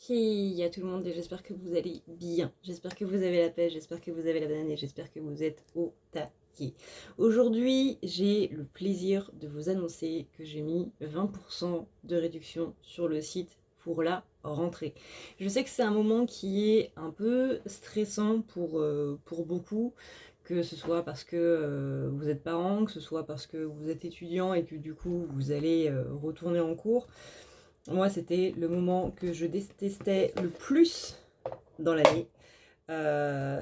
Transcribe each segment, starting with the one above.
Hey à tout le monde et j'espère que vous allez bien, j'espère que vous avez la pêche, j'espère que vous avez la banane et j'espère que vous êtes au taquet. Aujourd'hui j'ai le plaisir de vous annoncer que j'ai mis 20% de réduction sur le site pour la rentrée. Je sais que c'est un moment qui est un peu stressant pour beaucoup, que ce soit parce que vous êtes parent, que ce soit parce que vous êtes étudiant et que du coup vous allez retourner en cours. Moi, c'était le moment que je détestais le plus dans l'année.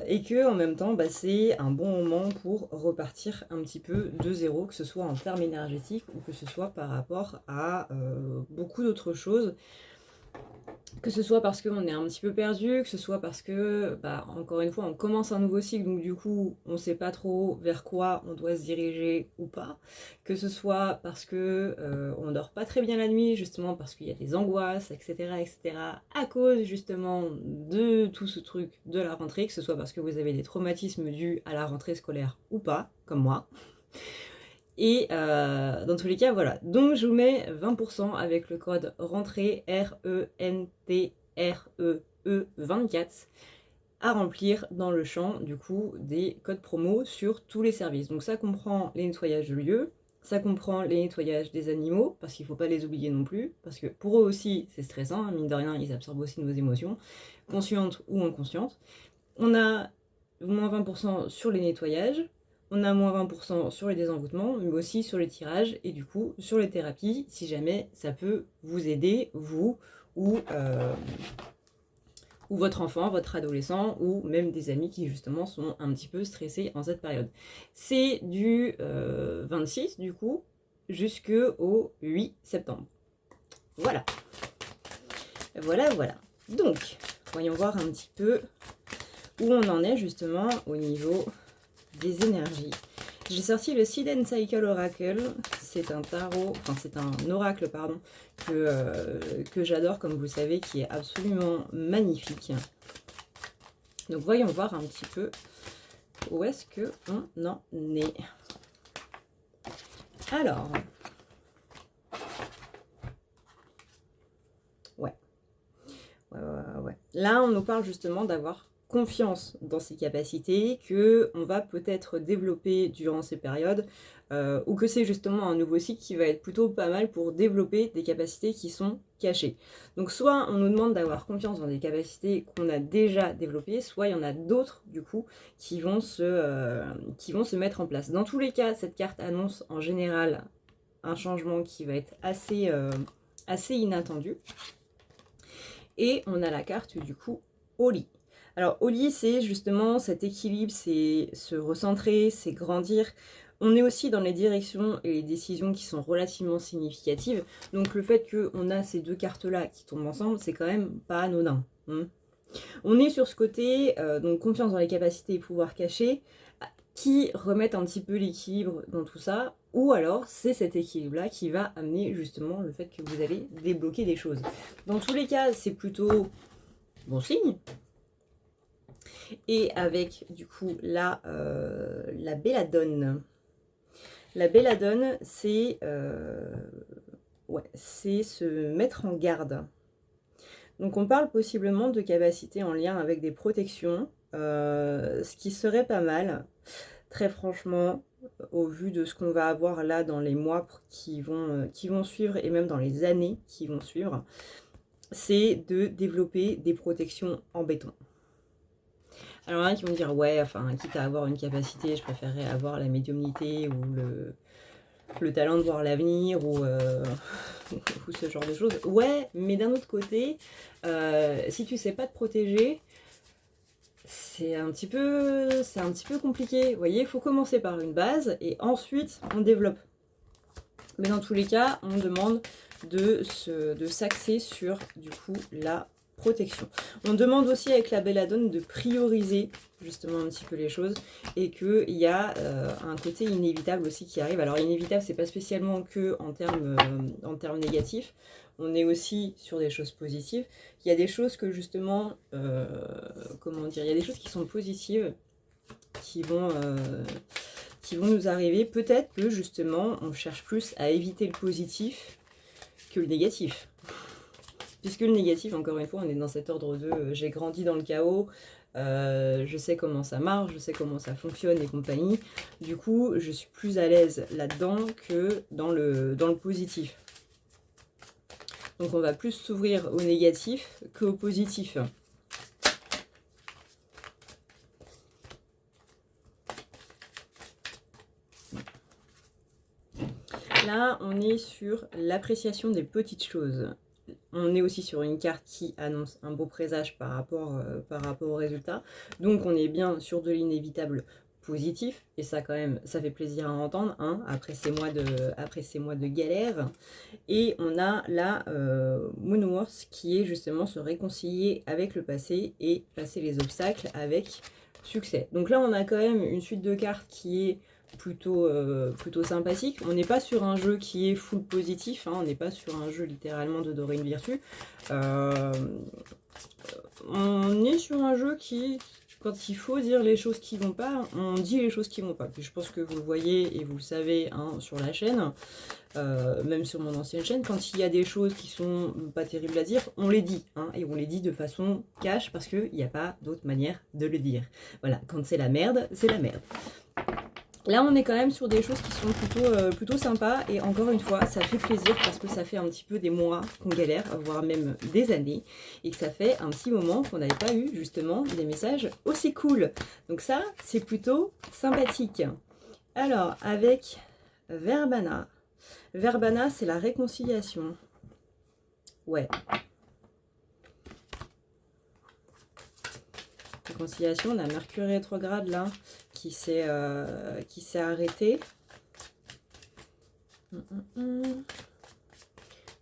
Et que en même temps, c'est un bon moment pour repartir un petit peu de zéro, que ce soit en termes énergétiques ou que ce soit par rapport à beaucoup d'autres choses. Que ce soit parce qu'on est un petit peu perdu, que ce soit parce que, encore une fois, on commence un nouveau cycle, donc du coup, on ne sait pas trop vers quoi on doit se diriger ou pas. Que ce soit parce que on dort pas très bien la nuit, justement parce qu'il y a des angoisses, etc., etc., à cause justement de tout ce truc de la rentrée, que ce soit parce que vous avez des traumatismes dus à la rentrée scolaire ou pas, comme moi. Et dans tous les cas, voilà. Donc je vous mets 20% avec le code rentrée RENTREE 24 à remplir dans le champ du coup des codes promo sur tous les services. Donc ça comprend les nettoyages de lieux, ça comprend les nettoyages des animaux, parce qu'il ne faut pas les oublier non plus, parce que pour eux aussi c'est stressant, hein, mine de rien, ils absorbent aussi nos émotions, conscientes ou inconscientes. On a moins 20% sur les nettoyages, on a moins 20% sur les désenvoûtements, mais aussi sur les tirages et du coup sur les thérapies, si jamais ça peut vous aider, vous ou votre enfant, votre adolescent, ou même des amis qui justement sont un petit peu stressés en cette période. C'est du 26 du coup jusqu'au 8 septembre. Voilà. Voilà. Donc, voyons voir un petit peu où on en est justement au niveau des énergies. J'ai sorti le Seed and Cycle Oracle. C'est un tarot, enfin c'est un oracle pardon, que j'adore comme vous le savez, qui est absolument magnifique. Donc voyons voir un petit peu où est-ce que on en est. Alors, ouais. Là on nous parle justement d'avoir confiance dans ses capacités, que on va peut-être développer durant ces périodes, ou que c'est justement un nouveau cycle qui va être plutôt pas mal pour développer des capacités qui sont cachées. Donc soit on nous demande d'avoir confiance dans des capacités qu'on a déjà développées, soit il y en a d'autres du coup qui vont se mettre en place. Dans tous les cas, cette carte annonce en général un changement qui va être assez inattendu. Et on a la carte du coup Oli. Alors Oli, c'est justement cet équilibre, c'est se recentrer, c'est grandir. On est aussi dans les directions et les décisions qui sont relativement significatives. Donc le fait qu'on a ces deux cartes-là qui tombent ensemble, c'est quand même pas anodin. On est sur ce côté, donc confiance dans les capacités et pouvoirs cachés, qui remettent un petit peu l'équilibre dans tout ça, ou alors c'est cet équilibre-là qui va amener justement le fait que vous allez débloquer des choses. Dans tous les cas, c'est plutôt bon signe. Et avec du coup la belladone. La belladone, c'est se mettre en garde. Donc on parle possiblement de capacités en lien avec des protections, ce qui serait pas mal, très franchement, au vu de ce qu'on va avoir là dans les mois qui vont suivre et même dans les années qui vont suivre, c'est de développer des protections en béton. Alors il y en a qui vont dire ouais, enfin quitte à avoir une capacité, je préférerais avoir la médiumnité ou le talent de voir l'avenir ou ce genre de choses. Ouais, mais d'un autre côté, si tu sais pas te protéger, c'est un petit peu compliqué. Vous voyez, il faut commencer par une base et ensuite on développe. Mais dans tous les cas, on demande de s'axer sur du coup la protection. On demande aussi avec la belladone de prioriser justement un petit peu les choses et qu'il y a un côté inévitable aussi qui arrive. Alors inévitable, c'est pas spécialement que en termes négatifs. On est aussi sur des choses positives. Il y a des choses que justement, il y a des choses qui sont positives qui vont nous arriver. Peut-être que justement on cherche plus à éviter le positif que le négatif. Puisque le négatif, encore une fois, on est dans cet ordre de j'ai grandi dans le chaos, je sais comment ça marche, je sais comment ça fonctionne et compagnie. Du coup, je suis plus à l'aise là-dedans que dans le positif. Donc on va plus s'ouvrir au négatif qu'au positif. Là, on est sur l'appréciation des petites choses. On est aussi sur une carte qui annonce un beau présage par rapport au résultat. Donc on est bien sur de l'inévitable positif. Et ça quand même, ça fait plaisir à entendre, hein, après ces mois de galère. Et on a la Moonworth qui est justement se réconcilier avec le passé et passer les obstacles avec succès. Donc là on a quand même une suite de cartes qui est plutôt sympathique. On n'est pas sur un jeu qui est full positif, hein, on n'est pas sur un jeu littéralement de Dorine Virtue. On est sur un jeu qui, quand il faut dire les choses qui vont pas, on dit les choses qui vont pas. Puis je pense que vous le voyez et vous le savez, hein, sur la chaîne, même sur mon ancienne chaîne, quand il y a des choses qui sont pas terribles à dire, on les dit, hein, et on les dit de façon cash parce qu'il n'y a pas d'autre manière de le dire. Voilà, quand c'est la merde, c'est la merde. Là, on est quand même sur des choses qui sont plutôt sympas. Et encore une fois, ça fait plaisir parce que ça fait un petit peu des mois qu'on galère, voire même des années. Et que ça fait un petit moment qu'on n'avait pas eu, justement, des messages aussi cool. Donc ça, c'est plutôt sympathique. Alors, avec Verbana. Verbana, c'est la réconciliation. Ouais. Réconciliation, on a Mercure rétrograde, là, qui s'est arrêté. On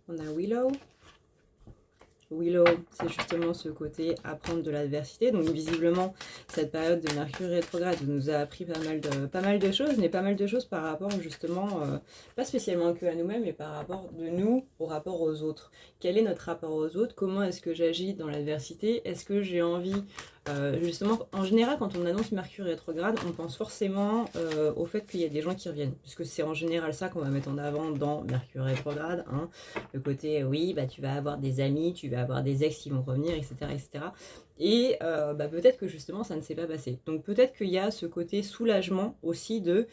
a Willow. Willow, c'est justement ce côté apprendre de l'adversité. Donc visiblement, cette période de Mercure rétrograde nous a appris pas mal de choses, mais pas mal de choses par rapport justement, pas spécialement que à nous-mêmes, mais par rapport de nous au rapport aux autres. Quel est notre rapport aux autres? Comment est-ce que j'agis dans l'adversité? Est-ce que j'ai envie, justement, en général, quand on annonce Mercure rétrograde, on pense forcément au fait qu'il y a des gens qui reviennent, puisque c'est en général ça qu'on va mettre en avant dans Mercure rétrograde, hein. Le côté, oui, bah, tu vas avoir des amis, tu vas avoir des ex qui vont revenir, etc. etc. Et bah, peut-être que justement, ça ne s'est pas passé. Donc peut-être qu'il y a ce côté soulagement aussi de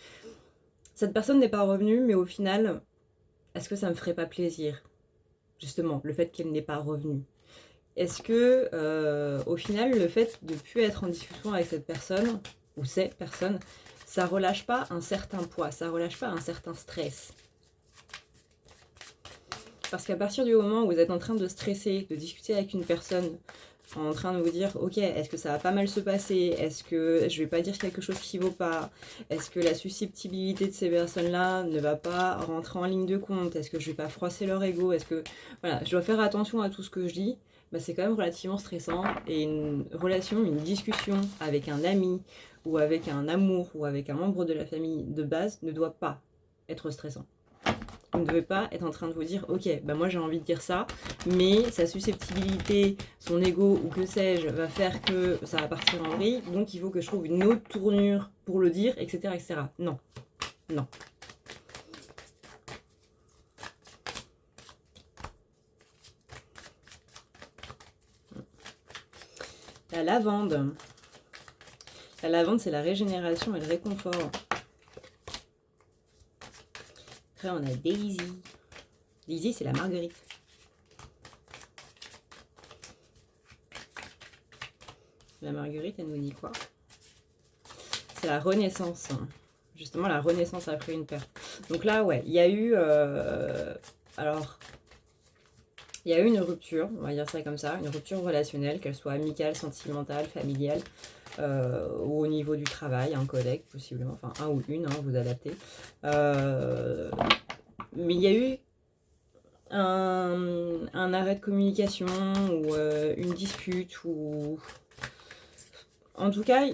cette personne n'est pas revenue, mais au final, est-ce que ça me ferait pas plaisir? Justement, le fait qu'elle n'est pas revenue. Est-ce que, au final, le fait de ne plus être en discussion avec cette personne, ou ces personnes, ça relâche pas un certain poids, ça relâche pas un certain stress? Parce qu'à partir du moment où vous êtes en train de stresser, de discuter avec une personne, en train de vous dire, ok, est-ce que ça va pas mal se passer? Est-ce que je vais pas dire quelque chose qui vaut pas? Est-ce que la susceptibilité de ces personnes-là ne va pas rentrer en ligne de compte? Est-ce que je vais pas froisser leur ego? Est-ce que, voilà, je dois faire attention à tout ce que je dis? Bah, c'est quand même relativement stressant. Et une relation, une discussion avec un ami, ou avec un amour, ou avec un membre de la famille de base, ne doit pas être stressant. Vous ne devez pas être en train de vous dire, ok, bah moi j'ai envie de dire ça, mais sa susceptibilité, son ego ou que sais-je va faire que ça va partir en vrille, donc il faut que je trouve une autre tournure pour le dire, etc. etc. Non, non. La lavande. La lavande, c'est la régénération et le réconfort. Après, on a Daisy. Daisy, c'est la marguerite. La marguerite, elle nous dit quoi? C'est la renaissance. Justement, la renaissance après une perte. Donc là, ouais, il y a eu... alors, il y a eu une rupture, on va dire ça comme ça, une rupture relationnelle, qu'elle soit amicale, sentimentale, familiale, ou au niveau du travail, un collègue possiblement, enfin un ou une, hein, vous adaptez. Mais il y a eu un arrêt de communication ou une dispute ou... En tout cas,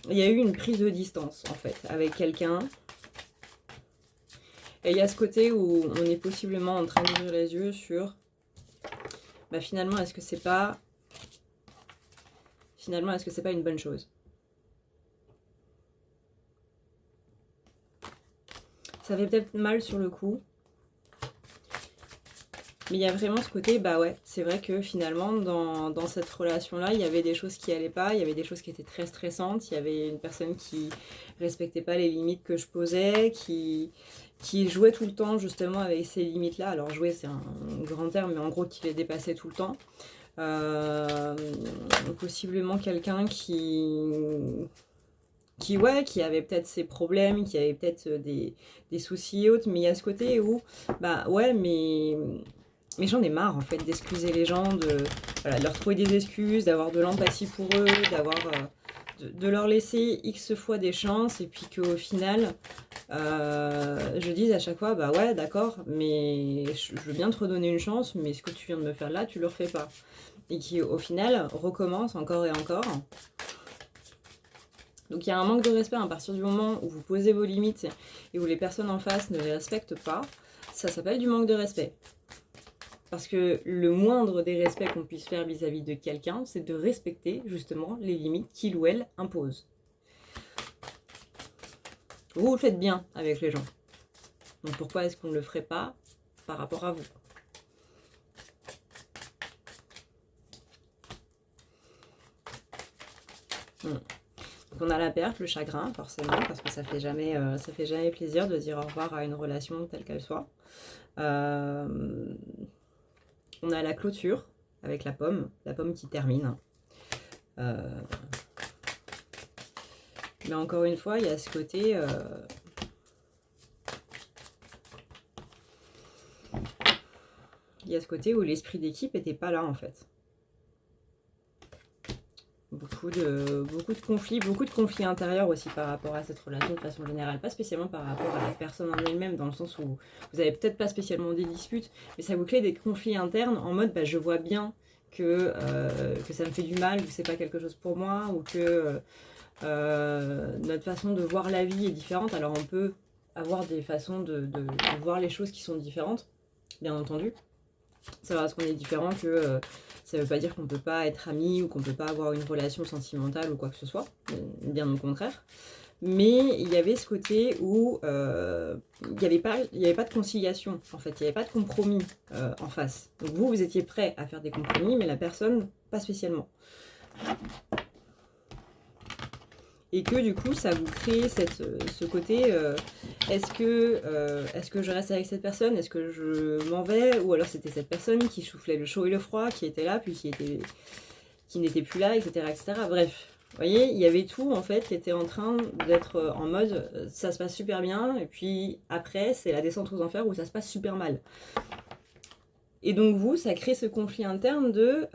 il y a eu une prise de distance en fait avec quelqu'un. Et il y a ce côté où on est possiblement en train d'ouvrir les yeux sur... Bah finalement, est-ce que c'est pas... Finalement, est-ce que c'est pas une bonne chose? Ça fait peut-être mal sur le coup. Mais il y a vraiment ce côté, bah ouais, c'est vrai que finalement, dans cette relation-là, il y avait des choses qui allaient pas, il y avait des choses qui étaient très stressantes, il y avait une personne qui respectait pas les limites que je posais, qui jouait tout le temps justement avec ces limites-là. Alors jouer, c'est un grand terme, mais en gros, qui les dépassait tout le temps. Possiblement quelqu'un qui avait peut-être ses problèmes, qui avait peut-être des soucis et autres, mais il y a ce côté où, bah ouais, mais j'en ai marre en fait d'excuser les gens, voilà, de leur trouver des excuses, d'avoir de l'empathie pour eux, de leur laisser X fois des chances, et puis qu'au final, je dise à chaque fois, bah ouais, d'accord, mais je veux bien te redonner une chance, mais ce que tu viens de me faire là, tu le refais pas. Et qui au final recommence encore et encore. Donc il y a un manque de respect à partir du moment où vous posez vos limites et où les personnes en face ne les respectent pas. Ça s'appelle du manque de respect. Parce que le moindre des respects qu'on puisse faire vis-à-vis de quelqu'un, c'est de respecter justement les limites qu'il ou elle impose. Vous le faites bien avec les gens. Donc pourquoi est-ce qu'on ne le ferait pas par rapport à vous ? Donc on a la perte, le chagrin, forcément, parce que ça fait jamais plaisir de dire au revoir à une relation telle qu'elle soit. On a la clôture avec la pomme qui termine. Mais encore une fois, il y a ce côté... il y a ce côté où l'esprit d'équipe n'était pas là en fait. Beaucoup de conflits intérieurs aussi par rapport à cette relation de façon générale, pas spécialement par rapport à la personne en elle-même, dans le sens où vous avez peut-être pas spécialement des disputes, mais ça vous crée des conflits internes en mode bah, je vois bien que ça me fait du mal, que c'est pas quelque chose pour moi, ou que notre façon de voir la vie est différente. Alors on peut avoir des façons de voir les choses qui sont différentes, bien entendu. C'est parce qu'on est différent que ça ne veut pas dire qu'on ne peut pas être amis ou qu'on ne peut pas avoir une relation sentimentale ou quoi que ce soit, bien au contraire. Mais il y avait ce côté où il n'y avait pas de conciliation, en fait, il n'y avait pas de compromis en face. Donc vous étiez prêt à faire des compromis, mais la personne, pas spécialement. Et que du coup ça vous crée ce côté est-ce que je reste avec cette personne, est-ce que je m'en vais, ou alors c'était cette personne qui soufflait le chaud et le froid, qui était là puis qui n'était plus là, etc. Bref, vous voyez, il y avait tout en fait qui était en train d'être en mode ça se passe super bien, et puis après c'est la descente aux enfers où ça se passe super mal. Et donc vous, ça crée ce conflit interne de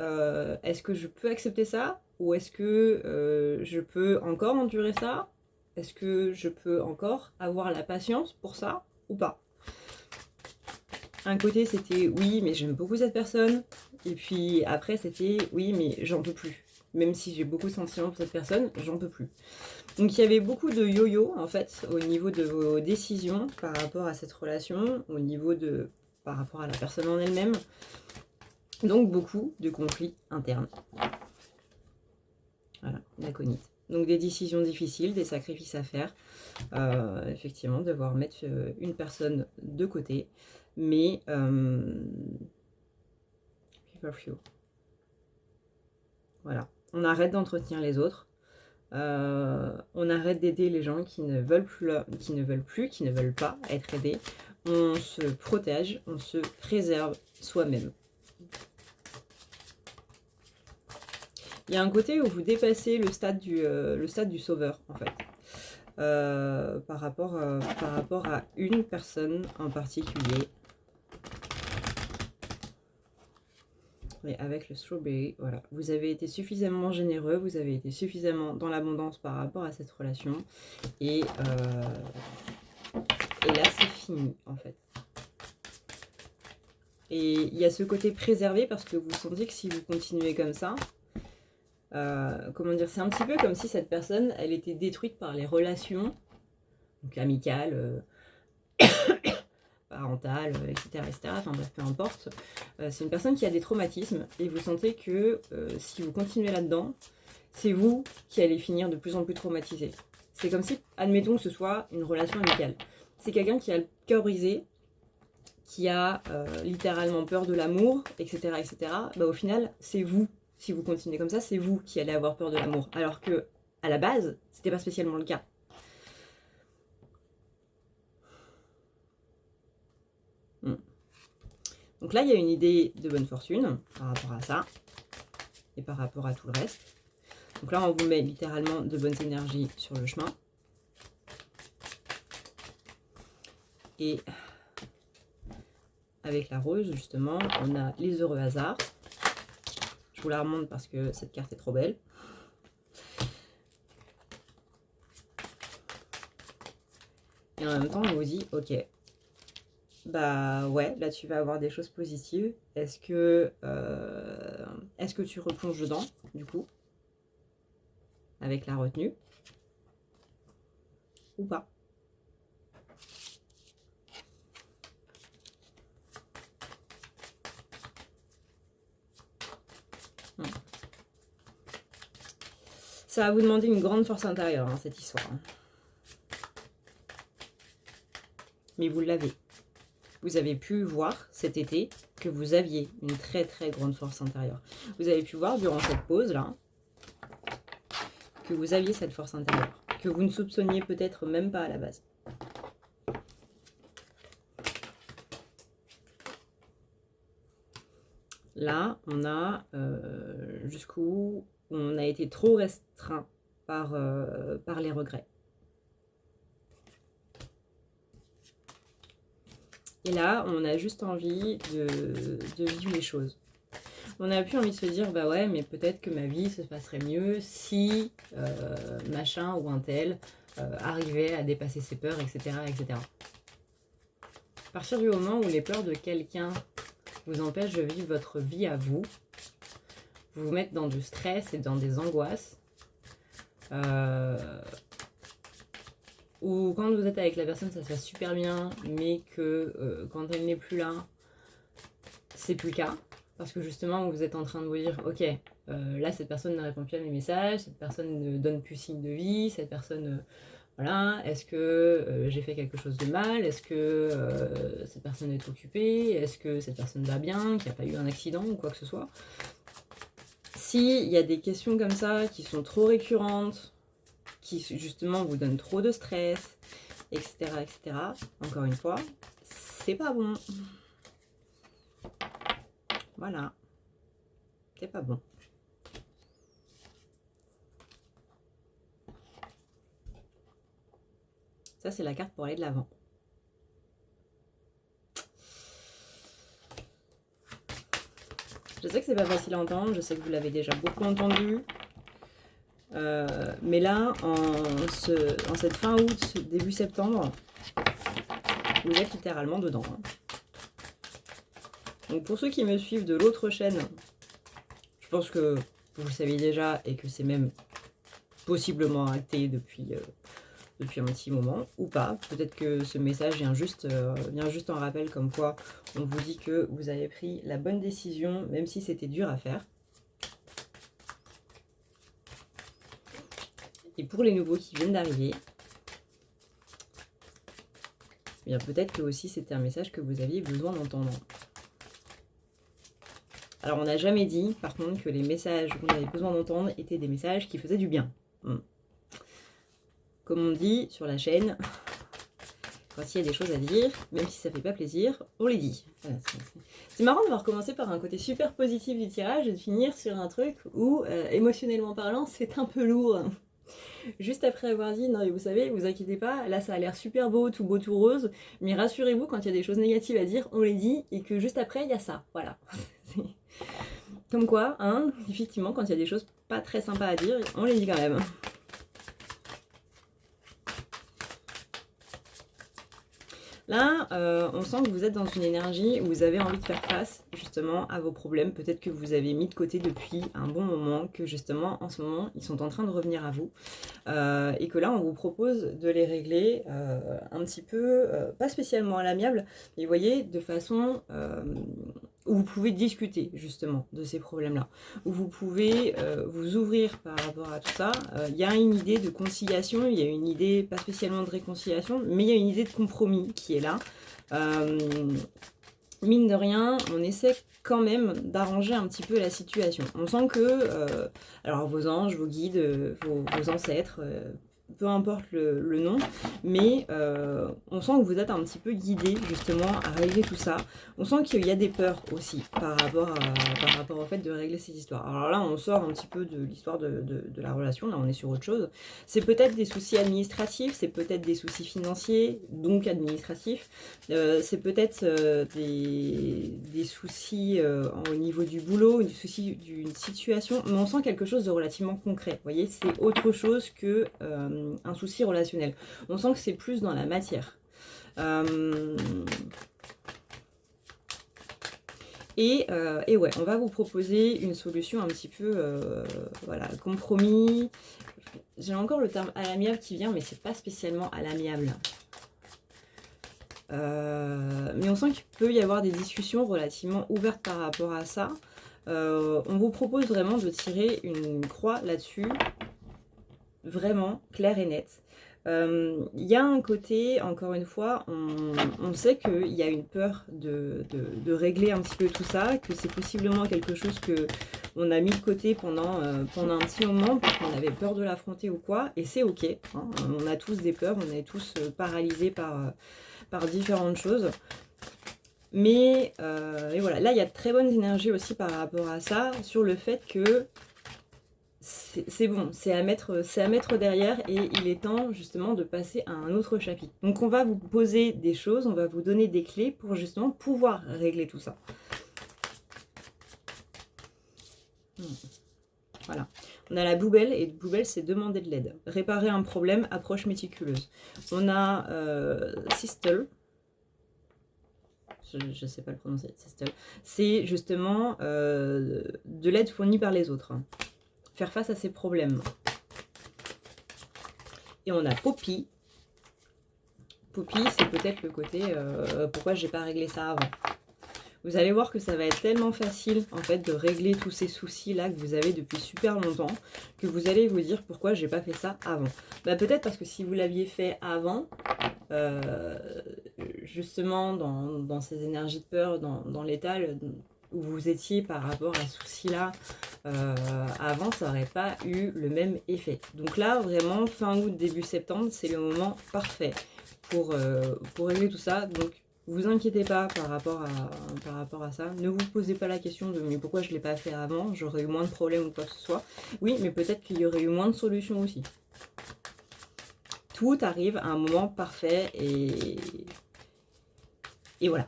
est-ce que je peux accepter ça, ou est-ce que je peux encore endurer ça? Est-ce que je peux encore avoir la patience pour ça ou pas? Un côté c'était oui mais j'aime beaucoup cette personne, et puis après c'était oui mais j'en peux plus. Même si j'ai beaucoup de sentiments pour cette personne, j'en peux plus. Donc il y avait beaucoup de yo-yo en fait au niveau de vos décisions par rapport à cette relation, au niveau de par rapport à la personne en elle-même. Donc beaucoup de conflits internes. Voilà, l'aconite. Donc des décisions difficiles, des sacrifices à faire. Effectivement, devoir mettre une personne de côté. Mais voilà, on arrête d'entretenir les autres. On arrête d'aider les gens qui ne veulent pas être aidés. On se protège, on se préserve soi-même. Il y a un côté où vous dépassez le stade du sauveur, en fait. Par rapport à une personne en particulier. Mais avec le strawberry, voilà. Vous avez été suffisamment généreux, vous avez été suffisamment dans l'abondance par rapport à cette relation. Et là, c'est fini, en fait. Et il y a ce côté préservé parce que vous sentez que si vous continuez comme ça, comment dire, c'est un petit peu comme si cette personne, elle était détruite par les relations, donc amicales, parentales, etc., enfin bref, peu importe. C'est une personne qui a des traumatismes et vous sentez que si vous continuez là-dedans, c'est vous qui allez finir de plus en plus traumatisé. C'est comme si, admettons que ce soit une relation amicale. C'est quelqu'un qui a le cœur brisé qui a littéralement peur de l'amour, etc., etc., bah, au final, c'est vous, si vous continuez comme ça, c'est vous qui allez avoir peur de l'amour. Alors que, à la base, c'était pas spécialement le cas. Donc là, il y a une idée de bonne fortune par rapport à ça et par rapport à tout le reste. Donc là, on vous met littéralement de bonnes énergies sur le chemin. Et avec la rose, justement, on a les heureux hasards. Je vous la remonte parce que cette carte est trop belle. Et en même temps, on vous dit, ok, bah ouais, là tu vas avoir des choses positives. Est-ce que tu replonges dedans, du coup, avec la retenue, ou pas? Ça va vous demander une grande force intérieure, hein, cette histoire. Mais vous l'avez. Vous avez pu voir cet été que vous aviez une très très grande force intérieure. Vous avez pu voir durant cette pause-là que vous aviez cette force intérieure, que vous ne soupçonniez peut-être même pas à la base. Là, on a jusqu'où on a été trop restreint par les regrets. Et là, on a juste envie de vivre les choses. On a plus envie de se dire, bah ouais, mais peut-être que ma vie se passerait mieux si machin ou un tel arrivait à dépasser ses peurs, etc., etc. À partir du moment où les peurs de quelqu'un vous empêchent de vivre votre vie à vous, vous mettent dans du stress et dans des angoisses, ou quand vous êtes avec la personne, ça se passe super bien, mais que quand elle n'est plus là, c'est plus le cas. Parce que justement, vous êtes en train de vous dire, ok, là, cette personne ne répond plus à mes messages, cette personne ne donne plus signe de vie, cette personne, voilà, est-ce que j'ai fait quelque chose de mal? Est-ce que cette personne est occupée? Est-ce que cette personne va bien? Qu'il n'y a pas eu un accident ou quoi que ce soit? S'il y a des questions comme ça qui sont trop récurrentes, qui justement vous donnent trop de stress, etc., etc., encore une fois, c'est pas bon. Voilà. C'est pas bon. Ça, c'est la carte pour aller de l'avant. Je sais que c'est pas facile à entendre, je sais que vous l'avez déjà beaucoup entendu. Mais là, en cette fin août, début septembre, vous êtes littéralement dedans. Hein. Donc pour ceux qui me suivent de l'autre chaîne, je pense que vous le savez déjà et que c'est même possiblement acté depuis un petit moment, ou pas. Peut-être que ce message vient juste en rappel comme quoi on vous dit que vous avez pris la bonne décision, même si c'était dur à faire. Et pour les nouveaux qui viennent d'arriver, eh bien peut-être que aussi c'était un message que vous aviez besoin d'entendre. Alors on n'a jamais dit, par contre, que les messages qu'on avait besoin d'entendre étaient des messages qui faisaient du bien. Comme on dit sur la chaîne, quand il y a des choses à dire, même si ça fait pas plaisir, on les dit. Voilà, c'est marrant d'avoir commencé par un côté super positif du tirage et de finir sur un truc où, émotionnellement parlant, c'est un peu lourd. Juste après avoir dit, non mais vous savez, vous inquiétez pas, là ça a l'air super beau tout rose, mais rassurez-vous, quand il y a des choses négatives à dire, on les dit, et que juste après, il y a ça, voilà. Comme quoi, hein, effectivement, quand il y a des choses pas très sympas à dire, on les dit quand même. Là, on sent que vous êtes dans une énergie où vous avez envie de faire face justement à vos problèmes. Peut-être que vous avez mis de côté depuis un bon moment, que justement en ce moment ils sont en train de revenir à vous. Et que là on vous propose de les régler un petit peu, pas spécialement à l'amiable, mais vous voyez, de façon où vous pouvez discuter justement de ces problèmes-là, où vous pouvez vous ouvrir par rapport à tout ça. Il y a une idée de conciliation, il y a une idée pas spécialement de réconciliation, mais il y a une idée de compromis qui est là. mine de rien, on essaie quand même d'arranger un petit peu la situation. On sent que, alors vos anges, vos guides, vos ancêtres, peu importe le nom, mais on sent que vous êtes un petit peu guidé justement à régler tout ça. On sent qu'il y a des peurs aussi par rapport au fait de régler ces histoires. Alors là, on sort un petit peu de l'histoire de la relation, là on est sur autre chose. C'est peut-être des soucis administratifs, c'est peut-être des soucis financiers, donc administratifs. C'est peut-être des soucis au niveau du boulot, des soucis d'une situation, mais on sent quelque chose de relativement concret. Vous voyez, c'est autre chose que un souci relationnel. On sent que c'est plus dans la matière. Et ouais, on va vous proposer une solution un petit peu, voilà, compromis. J'ai encore le terme à l'amiable qui vient, mais c'est pas spécialement à l'amiable. Mais on sent qu'il peut y avoir des discussions relativement ouvertes par rapport à ça. On vous propose vraiment de tirer une croix là-dessus, vraiment claire et nette. Il y a un côté, encore une fois, on sait qu'il y a une peur de régler un petit peu tout ça, que c'est possiblement quelque chose que on a mis de côté pendant un petit moment parce qu'on avait peur de l'affronter ou quoi, et c'est ok, hein. On a tous des peurs, on est tous paralysés par différentes choses. Mais et voilà, là il y a de très bonnes énergies aussi par rapport à ça, sur le fait que c'est bon, c'est à mettre derrière et il est temps justement de passer à un autre chapitre. Donc on va vous poser des choses, on va vous donner des clés pour justement pouvoir régler tout ça. Voilà. On a la poubelle, et poubelle c'est demander de l'aide. Réparer un problème, approche méticuleuse. On a Sistel. Je ne sais pas le prononcer, Sistel. C'est justement de l'aide fournie par les autres. Faire face à ses problèmes. Et on a Poppy. Poppy, c'est peut-être le côté pourquoi j'ai pas réglé ça avant. Vous allez voir que ça va être tellement facile en fait de régler tous ces soucis là que vous avez depuis super longtemps, que vous allez vous dire pourquoi j'ai pas fait ça avant. Bah peut-être parce que si vous l'aviez fait avant, justement dans ces énergies de peur, dans l'état où vous étiez par rapport à ce souci-là, avant, ça n'aurait pas eu le même effet. Donc là, vraiment, fin août, début septembre, c'est le moment parfait pour régler tout ça. Donc, vous inquiétez pas par rapport à ça. Ne vous posez pas la question de mais pourquoi je ne l'ai pas fait avant, j'aurais eu moins de problèmes ou quoi que ce soit. Oui, mais peut-être qu'il y aurait eu moins de solutions aussi. Tout arrive à un moment parfait et voilà.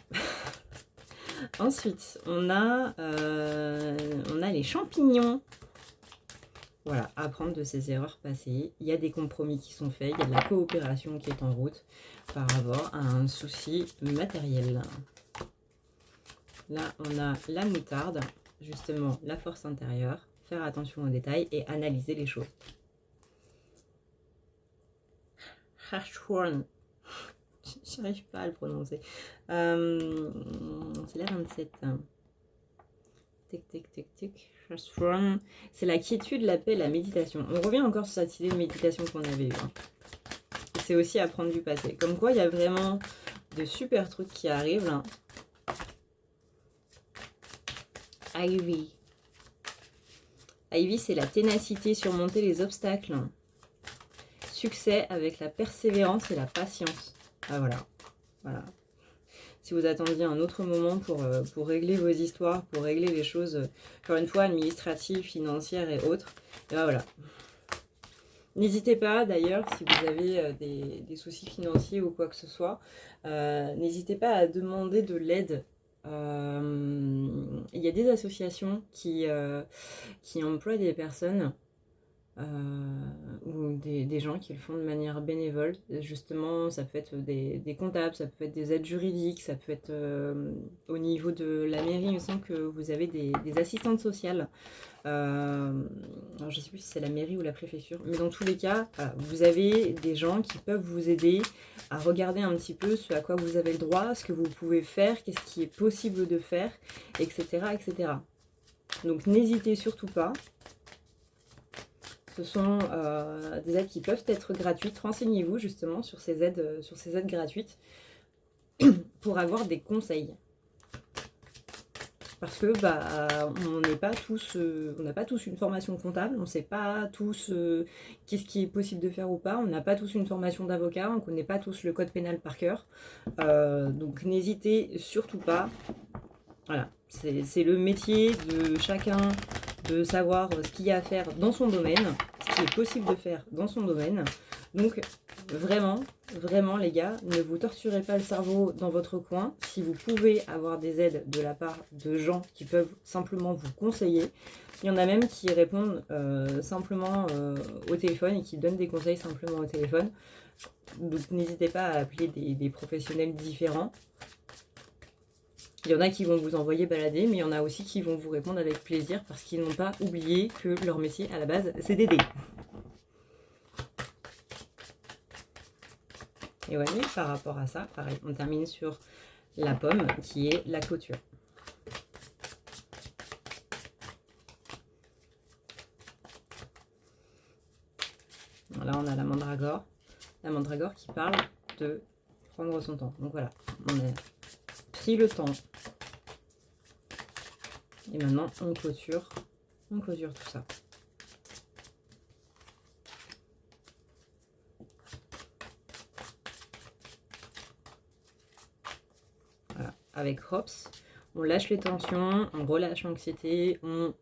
Ensuite, on a les champignons. Voilà, apprendre de ses erreurs passées. Il y a des compromis qui sont faits, il y a de la coopération qui est en route par rapport à un souci matériel. Là, on a la moutarde, justement la force intérieure, faire attention aux détails et analyser les choses. Harshworn. J'arrive pas à le prononcer. C'est la 27. Tic, tic, tic, tic. C'est la quiétude, la paix, la méditation. On revient encore sur cette idée de méditation qu'on avait eue. Hein. C'est aussi apprendre du passé. Comme quoi, il y a vraiment de super trucs qui arrivent là. Ivy. Ivy, c'est la ténacité, surmonter les obstacles. Succès avec la persévérance et la patience. Ah voilà. Voilà. Si vous attendiez un autre moment pour régler vos histoires, pour régler les choses, encore une fois, administratives, financières et autres, et ben voilà. N'hésitez pas, d'ailleurs, si vous avez des soucis financiers ou quoi que ce soit, n'hésitez pas à demander de l'aide. Il y a des associations qui emploient des personnes ou des gens qui le font de manière bénévole. Justement, ça peut être des comptables, ça peut être des aides juridiques, ça peut être au niveau de la mairie, il me semble que vous avez des assistantes sociales. Alors je ne sais plus si c'est la mairie ou la préfecture, mais dans tous les cas, voilà, vous avez des gens qui peuvent vous aider à regarder un petit peu ce à quoi vous avez le droit, ce que vous pouvez faire, qu'est-ce qui est possible de faire, etc. etc. Donc n'hésitez surtout pas. Ce sont des aides qui peuvent être gratuites. Renseignez-vous justement sur ces aides gratuites pour avoir des conseils. Parce que on n'est pas tous, on n'a pas tous une formation comptable, on ne sait pas tous qu'est-ce qui est possible de faire ou pas, on n'a pas tous une formation d'avocat, on ne connaît pas tous le code pénal par cœur. Donc n'hésitez surtout pas. Voilà, c'est le métier de chacun de savoir ce qu'il y a à faire dans son domaine, ce qui est possible de faire dans son domaine. Donc vraiment, vraiment les gars, ne vous torturez pas le cerveau dans votre coin. Si vous pouvez avoir des aides de la part de gens qui peuvent simplement vous conseiller, il y en a même qui répondent simplement au téléphone et qui donnent des conseils simplement au téléphone. Donc n'hésitez pas à appeler des professionnels différents. Il y en a qui vont vous envoyer balader, mais il y en a aussi qui vont vous répondre avec plaisir parce qu'ils n'ont pas oublié que leur métier à la base c'est d'aider. Et voilà, par rapport à ça, pareil, on termine sur la pomme qui est la clôture. Là, on a la mandragore. La mandragore qui parle de prendre son temps. Donc voilà, on a pris le temps. Et maintenant, on clôture tout ça. Voilà. Avec Hops, on lâche les tensions, on relâche l'anxiété, il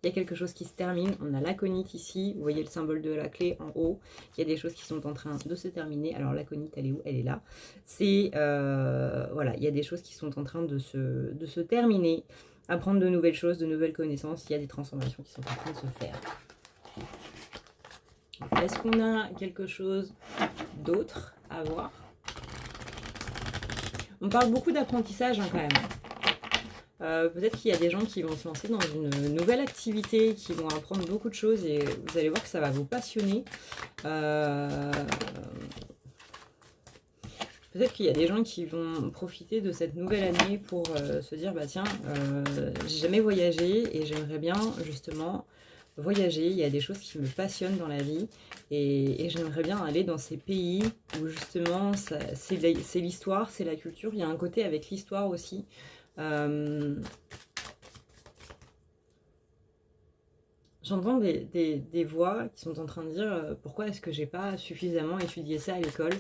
y a quelque chose qui se termine, on a l'aconite ici, vous voyez le symbole de la clé en haut, il y a des choses qui sont en train de se terminer. Alors l'aconite, elle est où? Elle est là. C'est, voilà, il y a des choses qui sont en train de se terminer, apprendre de nouvelles choses, de nouvelles connaissances, il y a des transformations qui sont en train de se faire. Est-ce qu'on a quelque chose d'autre à voir? On parle beaucoup d'apprentissage quand même. Peut-être qu'il y a des gens qui vont se lancer dans une nouvelle activité, qui vont apprendre beaucoup de choses et vous allez voir que ça va vous passionner. Peut-être qu'il y a des gens qui vont profiter de cette nouvelle année pour se dire tiens, j'ai jamais voyagé et j'aimerais bien justement voyager. Il y a des choses qui me passionnent dans la vie et j'aimerais bien aller dans ces pays où justement c'est l'histoire, c'est la culture. Il y a un côté avec l'histoire aussi. J'entends des voix qui sont en train de dire pourquoi est-ce que j'ai pas suffisamment étudié ça à l'école.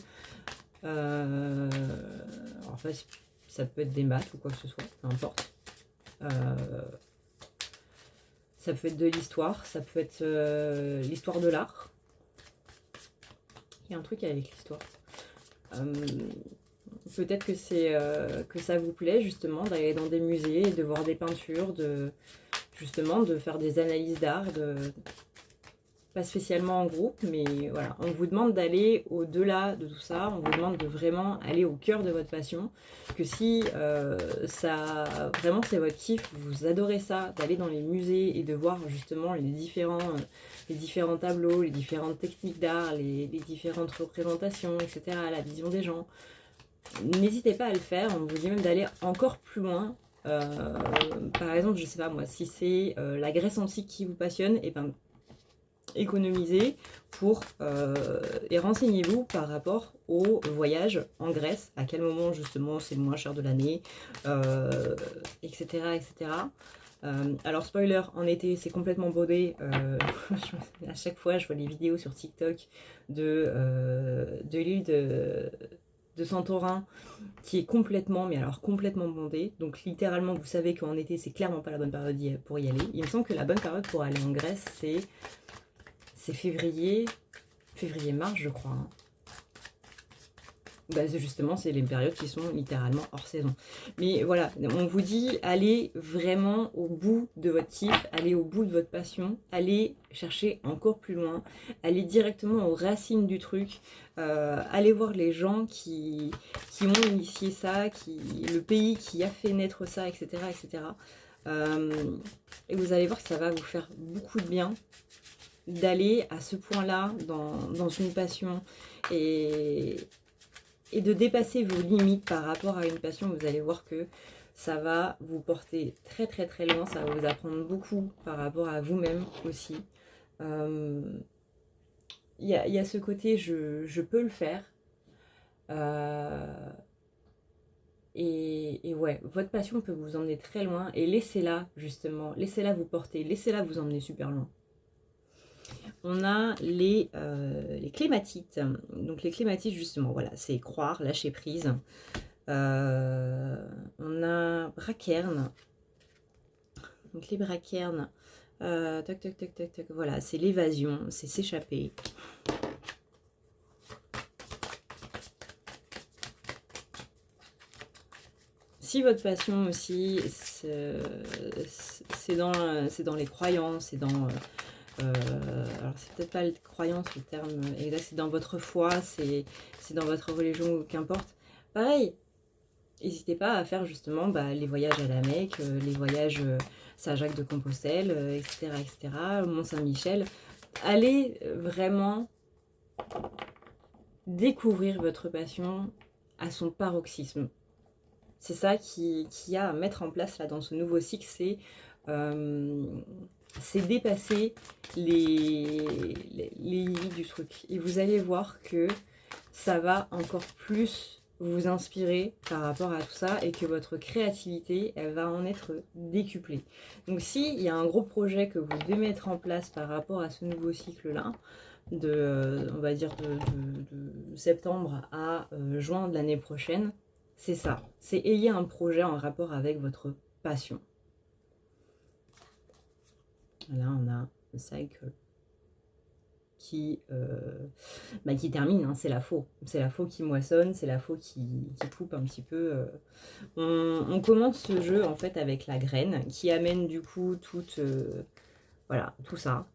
En fait, ça peut être des maths ou quoi que ce soit, peu importe. Ça peut être de l'histoire, ça peut être l'histoire de l'art. Il y a un truc avec l'histoire. Peut-être que que ça vous plaît justement d'aller dans des musées et de voir des peintures, justement de faire des analyses d'art, pas spécialement en groupe, mais voilà, on vous demande d'aller au-delà de tout ça, on vous demande de vraiment aller au cœur de votre passion, que si ça, vraiment c'est votre kiff, vous adorez ça, d'aller dans les musées et de voir justement les différents tableaux, les différentes techniques d'art, les différentes représentations, etc., la vision des gens, n'hésitez pas à le faire, on vous dit même d'aller encore plus loin. Par exemple, je sais pas moi, si c'est la Grèce antique qui vous passionne, et ben économisez pour et renseignez-vous par rapport au voyage en Grèce, à quel moment justement c'est le moins cher de l'année, etc. etc. Alors spoiler, en été c'est complètement bondé. À chaque fois je vois les vidéos sur TikTok de l'île de Santorin qui est complètement, mais alors complètement bondée. Donc littéralement vous savez qu'en été c'est clairement pas la bonne période pour y aller. Il me semble que la bonne période pour aller en Grèce c'est février-mars je crois. Hein. Justement, c'est les périodes qui sont littéralement hors saison. Mais voilà, on vous dit, allez vraiment au bout de votre kiff, allez au bout de votre passion, allez chercher encore plus loin, allez directement aux racines du truc, allez voir les gens qui ont initié ça, le pays qui a fait naître ça, etc. etc. Et vous allez voir que ça va vous faire beaucoup de bien d'aller à ce point-là dans une passion et de dépasser vos limites par rapport à une passion. Vous allez voir que ça va vous porter très très très loin, ça va vous apprendre beaucoup par rapport à vous-même aussi. Il y a ce côté je peux le faire. Et ouais, votre passion peut vous emmener très loin et laissez-la justement, laissez-la vous porter, laissez-la vous emmener super loin. On a les clématites. Donc les clématites justement, voilà, c'est croire, lâcher prise. On a braquerne. Donc les braquernes, toc toc toc toc toc, voilà, c'est l'évasion, c'est s'échapper. Si votre passion aussi, c'est dans les croyances, c'est dans... alors c'est peut-être pas les croyances le terme exact, c'est dans votre foi, c'est dans votre religion ou qu'importe. Pareil, n'hésitez pas à faire justement les voyages à la Mecque, les voyages Saint-Jacques-de-Compostelle, etc., etc., Mont-Saint-Michel. Allez vraiment découvrir votre passion à son paroxysme. C'est ça qui a à mettre en place là dans ce nouveau cycle, c'est dépasser les limites du truc. Et vous allez voir que ça va encore plus vous inspirer par rapport à tout ça et que votre créativité, elle va en être décuplée. Donc s'il y a un gros projet que vous devez mettre en place par rapport à ce nouveau cycle-là, on va dire de septembre à juin de l'année prochaine, c'est ça. C'est ayez un projet en rapport avec votre passion. Là, on a le cycle qui termine, hein, c'est la faux. C'est la faux qui moissonne, c'est la faux qui coupe un petit peu. On commence ce jeu en fait avec la graine qui amène du coup voilà, tout ça,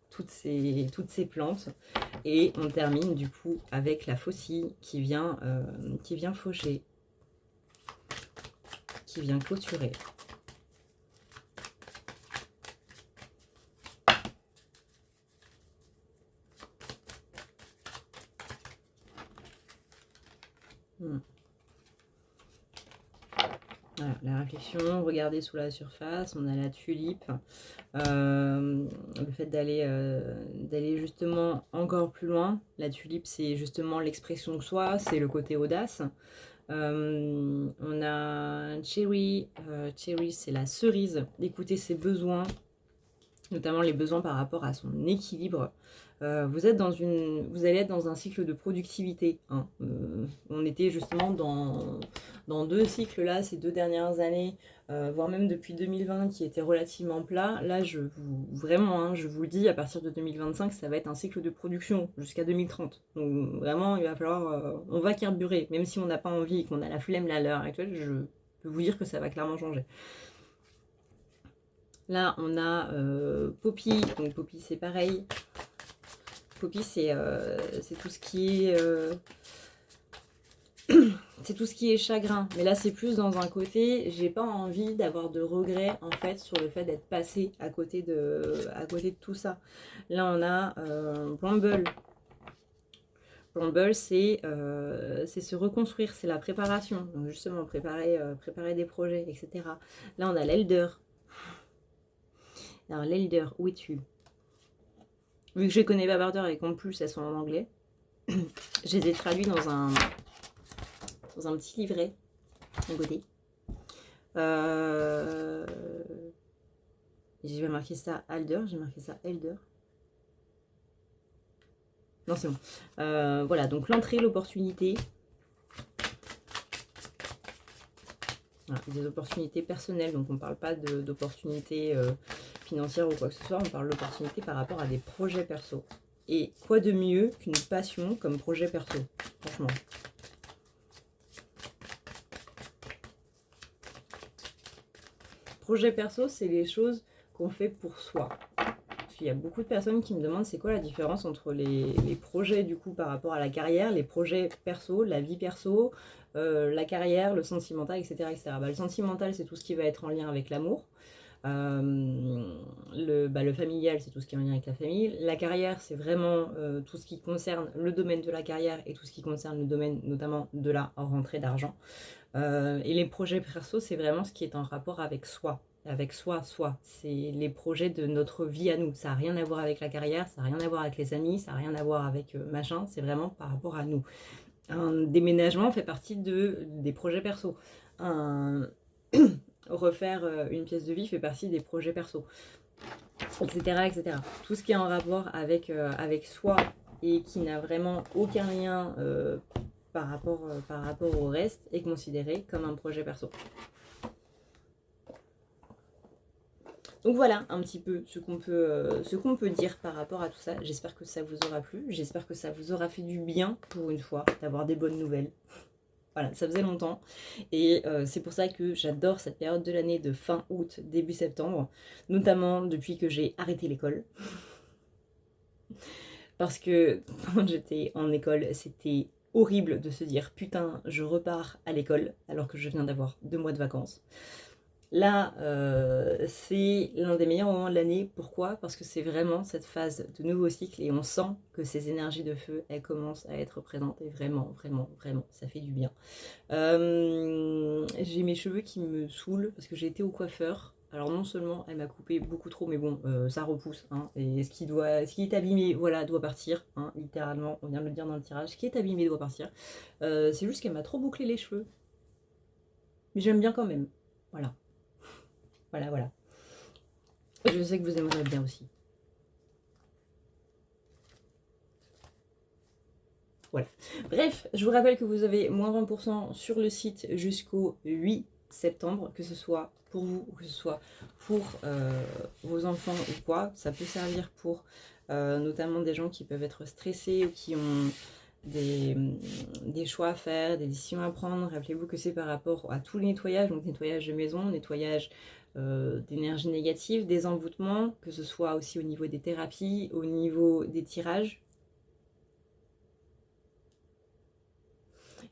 toutes ces plantes. Et on termine du coup avec la faucille qui vient faucher, qui vient clôturer. Voilà, la réflexion, regardez sous la surface, on a la tulipe, le fait d'aller justement encore plus loin. La tulipe, c'est justement l'expression de soi, c'est le côté audace. On a cherry, cherry c'est la cerise, d'écouter ses besoins, notamment les besoins par rapport à son équilibre. Vous allez être dans un cycle de productivité, hein. On était justement dans deux cycles là, ces 2 dernières années, voire même depuis 2020 qui était relativement plat. Là, vraiment, hein, je vous le dis, à partir de 2025, ça va être un cycle de production jusqu'à 2030. Donc vraiment, il va falloir, on va carburer, même si on n'a pas envie, qu'on a la flemme là, à l'heure actuelle, je peux vous dire que ça va clairement changer. Là, on a Poppy. Donc Poppy, c'est pareil. Poppy, c'est tout ce qui est... c'est tout ce qui est chagrin. Mais là, c'est plus dans un côté, j'ai pas envie d'avoir de regrets, en fait, sur le fait d'être passé à côté de tout ça. Là, on a Bramble. Bramble, c'est se reconstruire, c'est la préparation. Donc justement, préparer des projets, etc. Là, on a l'Elder. Alors, l'Elder, où es-tu? Vu que je connais pas par cœur et qu'en plus elles sont en anglais, je les ai traduits dans un petit livret à côté. J'ai marqué ça Alder, j'ai marqué ça Elder. Non, c'est bon. Voilà, donc l'entrée, l'opportunité. Voilà, des opportunités personnelles, donc on ne parle pas d'opportunités financières ou quoi que ce soit, on parle d'opportunités par rapport à des projets perso. Et quoi de mieux qu'une passion comme projet perso, franchement. Projet perso, c'est les choses qu'on fait pour soi. Parce qu'il y a beaucoup de personnes qui me demandent c'est quoi la différence entre les projets du coup par rapport à la carrière, les projets perso, la vie perso, la carrière, le sentimental, etc. etc. Le sentimental, c'est tout ce qui va être en lien avec l'amour. Le familial, c'est tout ce qui est en lien avec la famille. La carrière, c'est vraiment tout ce qui concerne le domaine de la carrière et tout ce qui concerne le domaine notamment de la rentrée d'argent. Et les projets perso, c'est vraiment ce qui est en rapport avec soi. Avec soi. C'est les projets de notre vie à nous. Ça n'a rien à voir avec la carrière, ça n'a rien à voir avec les amis, ça n'a rien à voir avec machin, c'est vraiment par rapport à nous. Un déménagement fait partie des projets perso. Refaire une pièce de vie fait partie des projets perso, etc. etc. Tout ce qui est en rapport avec soi et qui n'a vraiment aucun lien par rapport au reste est considéré comme un projet perso. Donc voilà un petit peu ce qu'on peut dire par rapport à tout ça. J'espère que ça vous aura plu. J'espère que ça vous aura fait du bien pour une fois d'avoir des bonnes nouvelles. Voilà, ça faisait longtemps. Et c'est pour ça que j'adore cette période de l'année de fin août, début septembre. Notamment depuis que j'ai arrêté l'école. Parce que quand j'étais en école, c'était horrible de se dire putain, je repars à l'école alors que je viens d'avoir 2 mois de vacances. Là, c'est l'un des meilleurs moments de l'année. Pourquoi? Parce que c'est vraiment cette phase de nouveau cycle et on sent que ces énergies de feu, elles commencent à être présentes et vraiment, vraiment, vraiment, ça fait du bien. J'ai mes cheveux qui me saoulent parce que j'ai été au coiffeur. Alors non seulement elle m'a coupé beaucoup trop, mais bon, ça repousse. Hein, et ce qui est abîmé, voilà, doit partir. Hein, littéralement, on vient de le dire dans le tirage. Ce qui est abîmé doit partir. C'est juste qu'elle m'a trop bouclé les cheveux. Mais j'aime bien quand même. Voilà. Voilà, voilà. Je sais que vous aimeriez bien aussi. Voilà. Bref, je vous rappelle que vous avez moins 20% sur le site jusqu'au 8 septembre, que ce soit pour vous ou que ce soit pour vos enfants ou quoi. Ça peut servir pour notamment des gens qui peuvent être stressés ou qui ont des choix à faire, des décisions à prendre. Rappelez-vous que c'est par rapport à tout le nettoyage, donc nettoyage de maison, nettoyage d'énergie négative, des envoûtements, que ce soit aussi au niveau des thérapies, au niveau des tirages,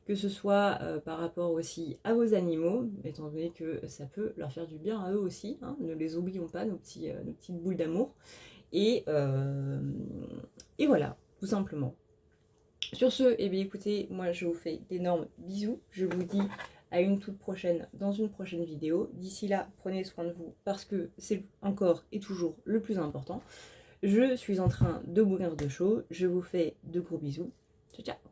que ce soit par rapport aussi à vos animaux, étant donné que ça peut leur faire du bien à eux aussi, hein, ne les oublions pas, nos petites boules d'amour, et voilà, tout simplement. Sur ce, eh bien écoutez, moi je vous fais d'énormes bisous, je vous dis à une toute prochaine dans une prochaine vidéo. D'ici là, prenez soin de vous parce que c'est encore et toujours le plus important. Je suis en train de mourir de chaud, je vous fais de gros bisous. Ciao ciao.